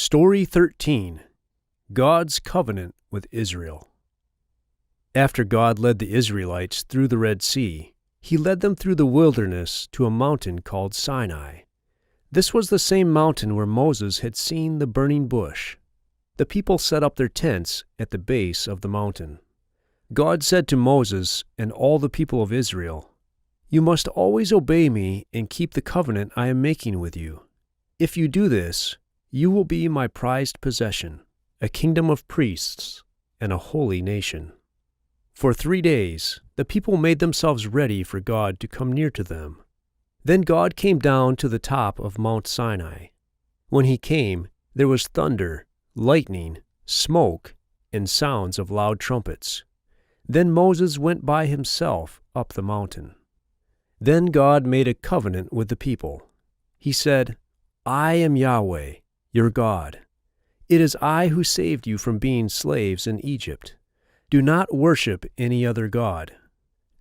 Story 13. God's Covenant with Israel. After God led the Israelites through the Red Sea, He led them through the wilderness to a mountain called Sinai. This was the same mountain where Moses had seen the burning bush. The people set up their tents at the base of the mountain. God said to Moses and all the people of Israel, "You must always obey me and keep the covenant I am making with you. If you do this, you will be my prized possession, a kingdom of priests, and a holy nation." For 3 days, the people made themselves ready for God to come near to them. Then God came down to the top of Mount Sinai. When He came, there was thunder, lightning, smoke, and sounds of loud trumpets. Then Moses went by himself up the mountain. Then God made a covenant with the people. He said, "I am Yahweh, your God. It is I who saved you from being slaves in Egypt. Do not worship any other god.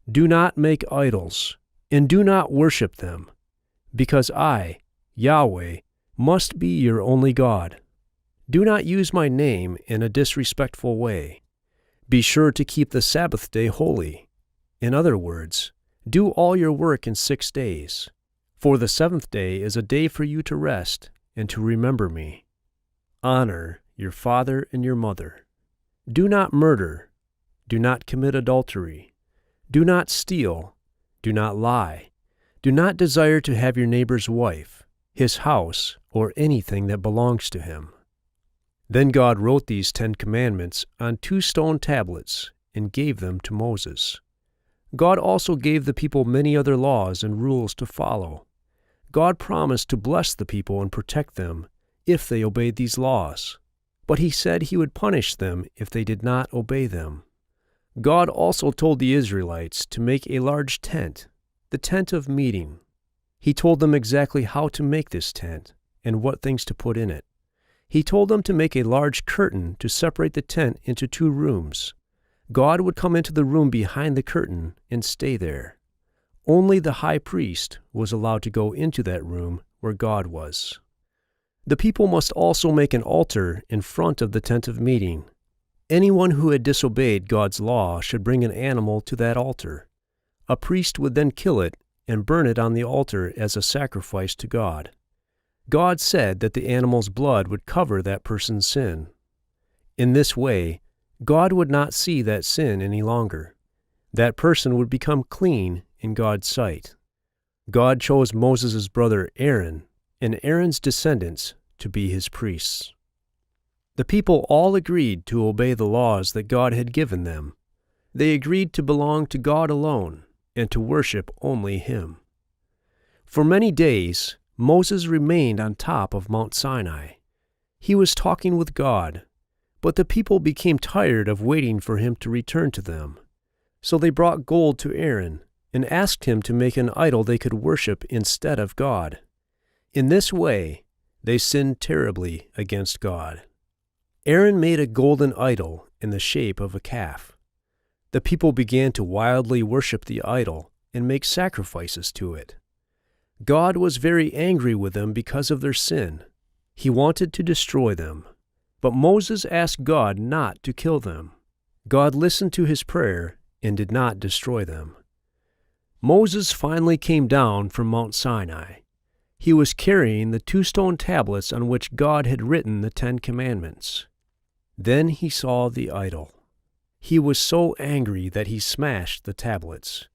Do not make idols, and do not worship them, because I, Yahweh, must be your only God. Do not use my name in a disrespectful way. Be sure to keep the Sabbath day holy. In other words, do all your work in 6 days. For the 7th day is a day for you to rest and to remember me. Honor your father and your mother. Do not murder. Do not commit adultery. Do not steal. Do not lie. Do not desire to have your neighbor's wife, his house, or anything that belongs to him." Then God wrote these 10 commandments on 2 stone tablets and gave them to Moses. God also gave the people many other laws and rules to follow. God promised to bless the people and protect them if they obeyed these laws, but He said He would punish them if they did not obey them. God also told the Israelites to make a large tent, the tent of meeting. He told them exactly how to make this tent and what things to put in it. He told them to make a large curtain to separate the tent into 2 rooms. God would come into the room behind the curtain and stay there. Only the high priest was allowed to go into that room where God was. The people must also make an altar in front of the tent of meeting. Anyone who had disobeyed God's law should bring an animal to that altar. A priest would then kill it and burn it on the altar as a sacrifice to God. God said that the animal's blood would cover that person's sin. In this way, God would not see that sin any longer. That person would become clean in God's sight. God chose Moses' brother Aaron and Aaron's descendants to be his priests. The people all agreed to obey the laws that God had given them. They agreed to belong to God alone and to worship only Him. For many days, Moses remained on top of Mount Sinai. He was talking with God, but the people became tired of waiting for Him to return to them. So they brought gold to Aaron and asked him to make an idol they could worship instead of God. In this way, they sinned terribly against God. Aaron made a golden idol in the shape of a calf. The people began to wildly worship the idol and make sacrifices to it. God was very angry with them because of their sin. He wanted to destroy them, but Moses asked God not to kill them. God listened to his prayer and did not destroy them. Moses finally came down from Mount Sinai. He was carrying the 2 stone tablets on which God had written the 10 commandments. Then he saw the idol. He was so angry that he smashed the tablets.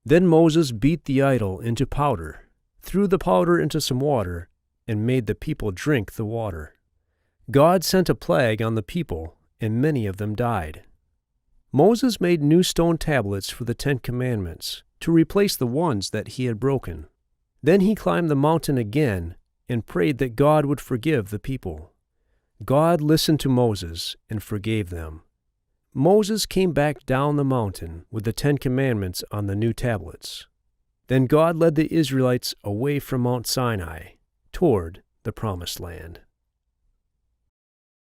Then Moses beat the idol into powder, threw the powder into some water, and made the people drink the water. God sent a plague on the people, and many of them died. Moses made new stone tablets for the 10 commandments to replace the ones that he had broken. Then he climbed the mountain again and prayed that God would forgive the people. God listened to Moses and forgave them. Moses came back down the mountain with the 10 commandments on the new tablets. Then God led the Israelites away from Mount Sinai toward the Promised Land.